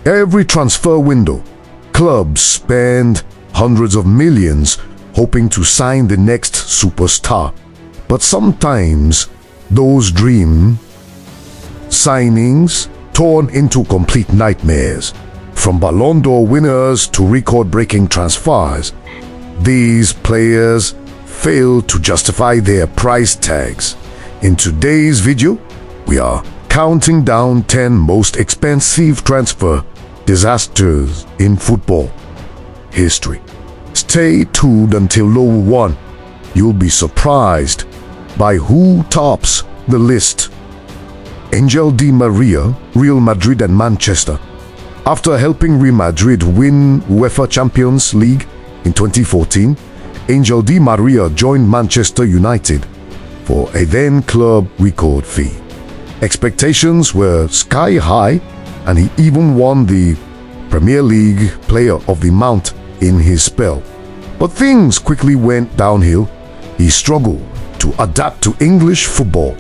Every transfer window, clubs spend hundreds of millions hoping to sign the next superstar. But sometimes those dream signings turn into complete nightmares. From Ballon d'Or winners to record-breaking transfers, these players fail to justify their price tags. In today's video, we are counting down 10 most expensive transfer disasters in football history. Stay tuned until number 1. You'll be surprised by who tops the list. Angel Di Maria, Real Madrid and Manchester. After helping Real Madrid win UEFA Champions League in 2014, Angel Di Maria joined Manchester United for a then-club record fee. Expectations were sky high, and he even won the Premier League Player of the Month in his spell. But things quickly went downhill. He struggled to adapt to English football,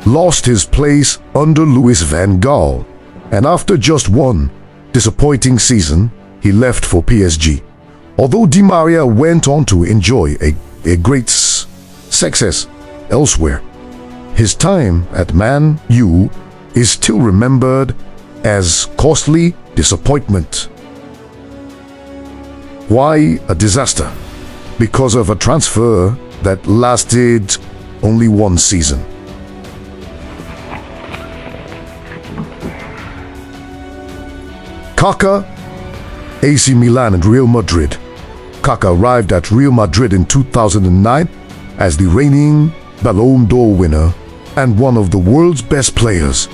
lost his place under Louis van Gaal, and after just one disappointing season, he left for PSG. Although Di Maria went on to enjoy a great success elsewhere, his time at Man U is still remembered as costly disappointment. Why a disaster? Because of a transfer that lasted only one season. Kaká, AC Milan and Real Madrid. Kaká arrived at Real Madrid in 2009 as the reigning Ballon d'Or winner and one of the world's best players.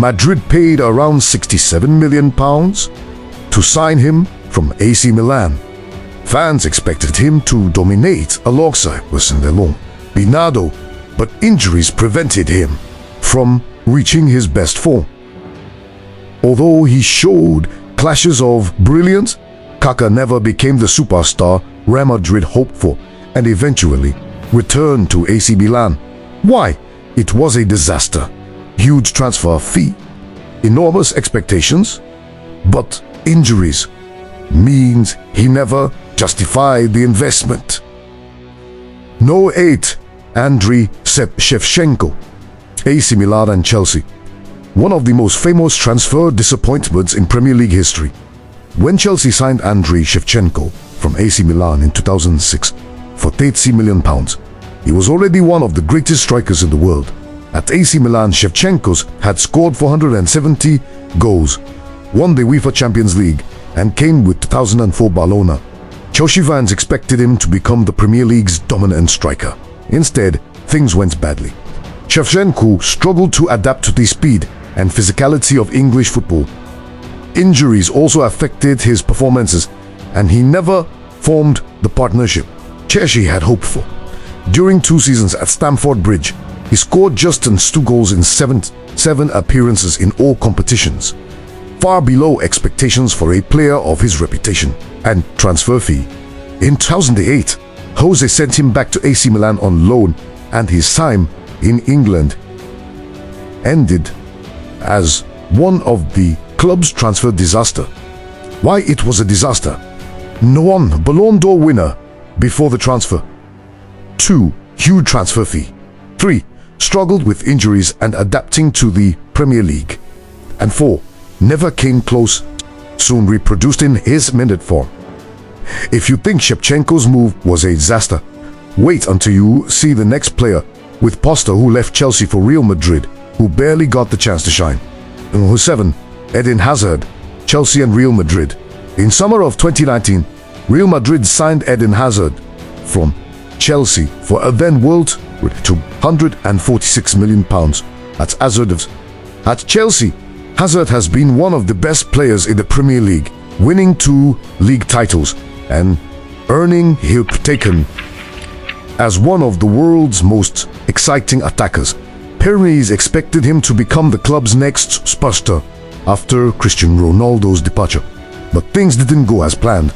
Madrid paid around £67 million to sign him from AC Milan. Fans expected him to dominate alongside Wijnaldum, Bernardo, but injuries prevented him from reaching his best form. Although he showed flashes of brilliance, Kaká never became the superstar Real Madrid hoped for and eventually returned to AC Milan. Why? It was a disaster. Huge transfer fee, enormous expectations, but injuries means he never justified the investment. No 8. Andriy Shevchenko, AC Milan and Chelsea. One of the most famous transfer disappointments in Premier League history. When Chelsea signed Andriy Shevchenko from AC Milan in 2006 for £30 million, he was already one of the greatest strikers in the world. At AC Milan, Shevchenko had scored 470 goals, won the UEFA Champions League, and came with 2004 Barcelona. Chelsea fans expected him to become the Premier League's dominant striker. Instead, things went badly. Shevchenko struggled to adapt to the speed and physicality of English football. Injuries also affected his performances, and he never formed the partnership Chelsea had hoped for. During 2 seasons at Stamford Bridge, he scored just 2 goals in 7 appearances in all competitions, far below expectations for a player of his reputation and transfer fee. In 2008, Jose sent him back to AC Milan on loan, and his time in England ended as one of the club's transfer disaster. Why it was a disaster? No one Ballon d'Or winner before the transfer. 2. Huge transfer fee. 3. Struggled with injuries and adapting to the Premier League. And 4. Never came close, soon reproduced in his minute form. If you think Shevchenko's move was a disaster, wait until you see the next player with Poster, who left Chelsea for Real Madrid, who barely got the chance to shine. Number 7. Eden Hazard, Chelsea and Real Madrid. In summer of 2019, Real Madrid signed Eden Hazard from Chelsea for a then world to £146 million. At Chelsea, Hazard has been one of the best players in the Premier League, winning 2 league titles and earning his reputation as one of the world's most exciting attackers. Paris expected him to become the club's next superstar after Cristiano Ronaldo's departure, but things didn't go as planned.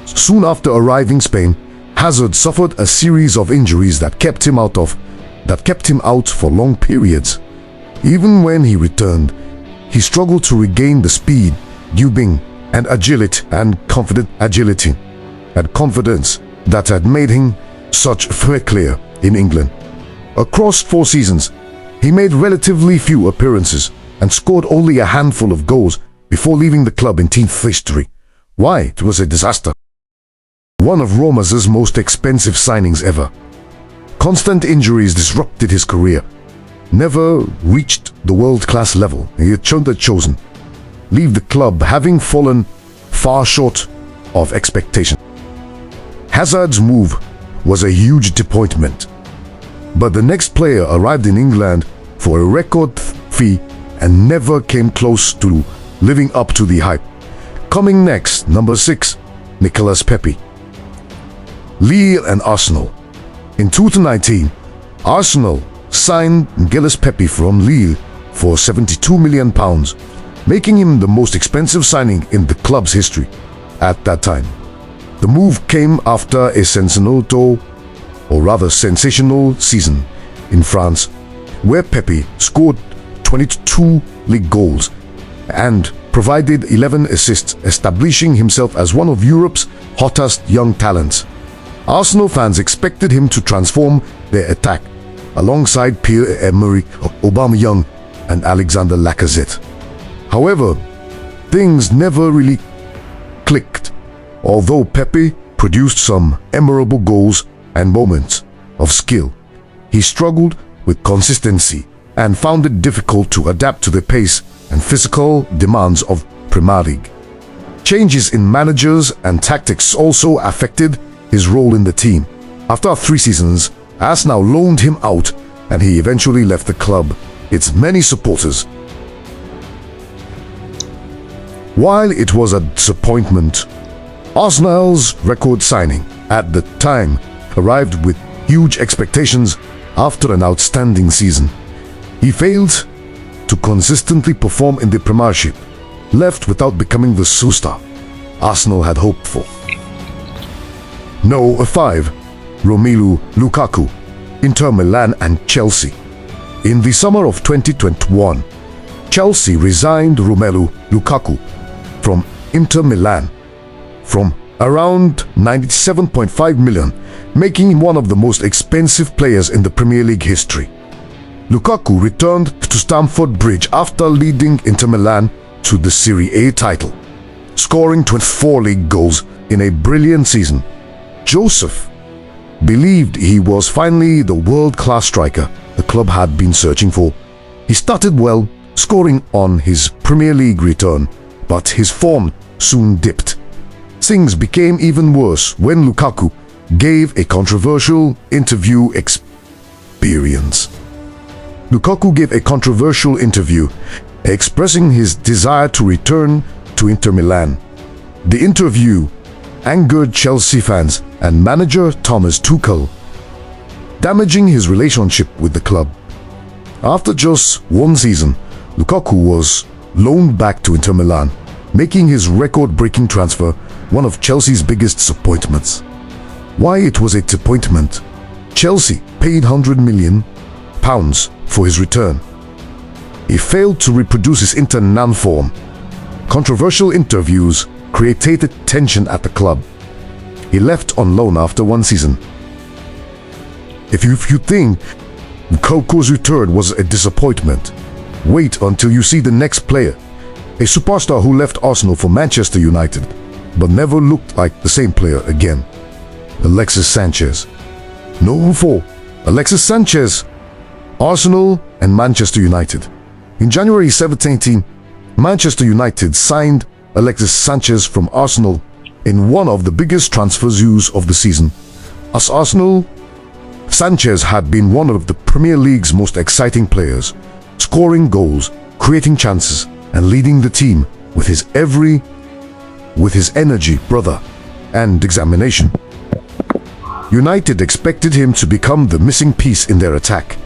Soon after arriving in Spain, Hazard suffered a series of injuries that kept him out for long periods. Even when he returned, he struggled to regain the speed Dubing, and agility and confidence that had made him such a clear in England. Across 4 seasons, he made relatively few appearances and scored only a handful of goals before leaving the club in team's history. Why? It was a disaster. One of Roma's most expensive signings ever. Constant injuries disrupted his career. Never reached the world-class level he had chosen. Leave the club having fallen far short of expectation. Hazard's move was a huge disappointment. But the next player arrived in England for a record fee and never came close to living up to the hype. Coming next, number 6, Nicolas Pepe. Lille and Arsenal. In 2019, Arsenal signed Nicolas Pepe from Lille for £72 million, making him the most expensive signing in the club's history at that time. The move came after a sensational season in France, where Pepe scored 22 league goals and provided 11 assists, establishing himself as one of Europe's hottest young talents. Arsenal fans expected him to transform their attack alongside Pierre-Emerick Aubameyang and Alexander Lacazette. However, things never really clicked. Although Pepe produced some memorable goals and moments of skill, he struggled with consistency and found it difficult to adapt to the pace and physical demands of Premier League. Changes in managers and tactics also affected his role in the team. After 3 seasons, Arsenal loaned him out and he eventually left the club. Its many supporters. While it was a disappointment, Arsenal's record signing at the time arrived with huge expectations after an outstanding season. He failed to consistently perform in the Premiership, left without becoming the superstar Arsenal had hoped for. No. 5. Romelu Lukaku, Inter Milan and Chelsea. In the summer of 2021, Chelsea resigned Romelu Lukaku from Inter Milan from around £97.5 million, making him one of the most expensive players in the Premier League history. Lukaku returned to Stamford Bridge after leading Inter Milan to the Serie A title, scoring 24 league goals in a brilliant season. Joseph believed he was finally the world-class striker the club had been searching for. He started well, scoring on his Premier League return, but his form soon dipped. Things became even worse when Lukaku gave a controversial interview expressing his desire to return to Inter Milan. The interview angered Chelsea fans and manager Thomas Tuchel, damaging his relationship with the club. After just 1 season, Lukaku was loaned back to Inter Milan, making his record-breaking transfer one of Chelsea's biggest disappointments. Why it was a disappointment? Chelsea paid £100 million for his return. He failed to reproduce his Inter Milan form. Controversial interviews created tension at the club. He left on loan after 1 season. If you think Lukaku's return was a disappointment, wait until you see the next player, a superstar who left Arsenal for Manchester United, but never looked like the same player again. Alexis Sanchez. No. 4. Alexis Sanchez, Arsenal and Manchester United. In January 2017, Manchester United signed Alexis Sanchez from Arsenal in one of the biggest transfers of the season. As Arsenal, Sanchez had been one of the Premier League's most exciting players, scoring goals, creating chances, and leading the team with his energy, and examination. United expected him to become the missing piece in their attack.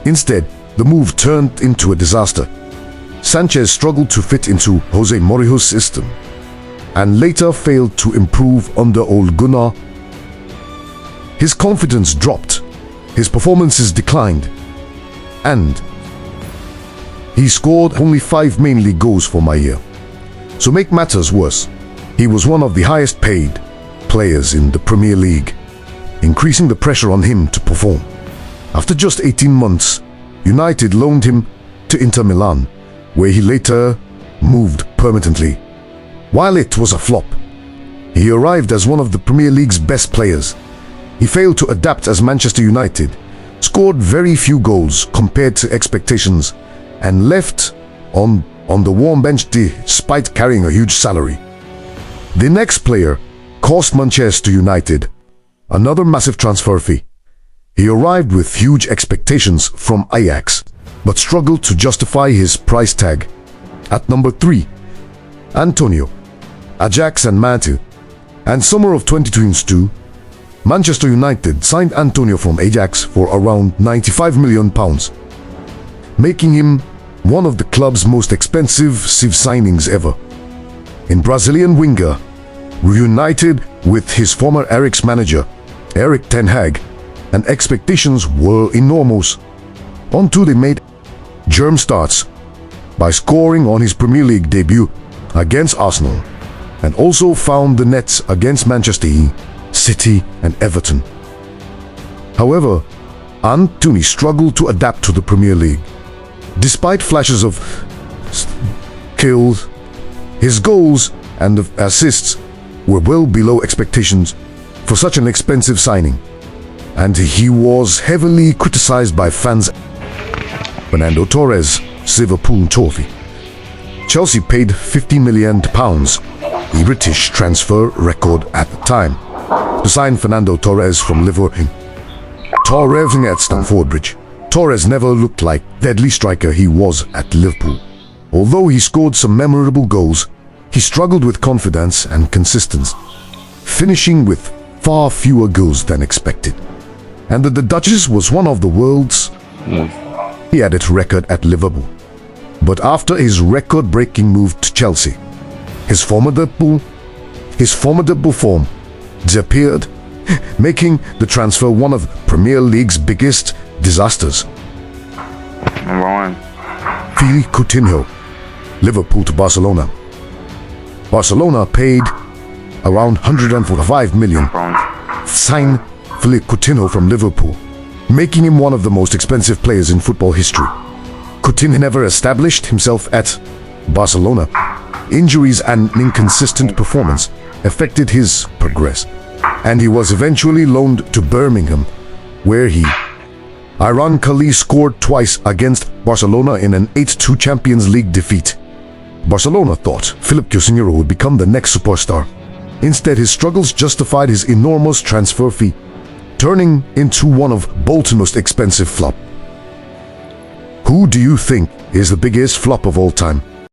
Instead, the move turned into a disaster. Sanchez struggled to fit into Jose Mourinho's system and later failed to improve under Ole Gunnar. His confidence dropped, his performances declined, and he scored only 5 mainly goals for Maia. To make matters worse, he was one of the highest paid players in the Premier League, increasing the pressure on him to perform. After just 18 months, United loaned him to Inter Milan, where he later moved permanently. While it was a flop, he arrived as one of the Premier League's best players. He failed to adapt as Manchester United, scored very few goals compared to expectations, and left on the warm bench despite carrying a huge salary. The next player cost Manchester United another massive transfer fee. He arrived with huge expectations from Ajax, but struggled to justify his price tag. At number 3, Antonio, Ajax and Mantu. And summer of 2022, Manchester United signed Antonio from Ajax for around £95 million, making him one of the club's most expensive signings ever. In Brazilian winger, reunited with his former Ajax manager, Erik ten Hag, and expectations were enormous. Until they made germ starts by scoring on his Premier League debut against Arsenal, and also found the nets against Manchester City and Everton. However, Antony struggled to adapt to the Premier League. Despite flashes of skills, his goals and assists were well below expectations for such an expensive signing, and he was heavily criticized by fans. Fernando Torres, Liverpool trophy. Chelsea paid £50 million, the British transfer record at the time, to sign Fernando Torres from Liverpool. Torres at Stamford Bridge. Torres never looked like the deadly striker he was at Liverpool. Although he scored some memorable goals, he struggled with confidence and consistency, finishing with far fewer goals than expected. And the Duchess was one of the world's he had its record at Liverpool. But after his record-breaking move to Chelsea, his formidable form disappeared, making the transfer one of Premier League's biggest disasters. Number 1. Philippe Coutinho, Liverpool to Barcelona. Barcelona paid around £145 million to sign Philippe Coutinho from Liverpool, making him one of the most expensive players in football history. Coutinho never established himself at Barcelona. Injuries and inconsistent performance affected his progress, and he was eventually loaned to Birmingham, where he ironically scored twice against Barcelona in an 8-2 Champions League defeat. Barcelona thought Philippe Coutinho would become the next superstar. Instead, his struggles justified his enormous transfer fee, turning into one of Bolton's most expensive flop. Who do you think is the biggest flop of all time?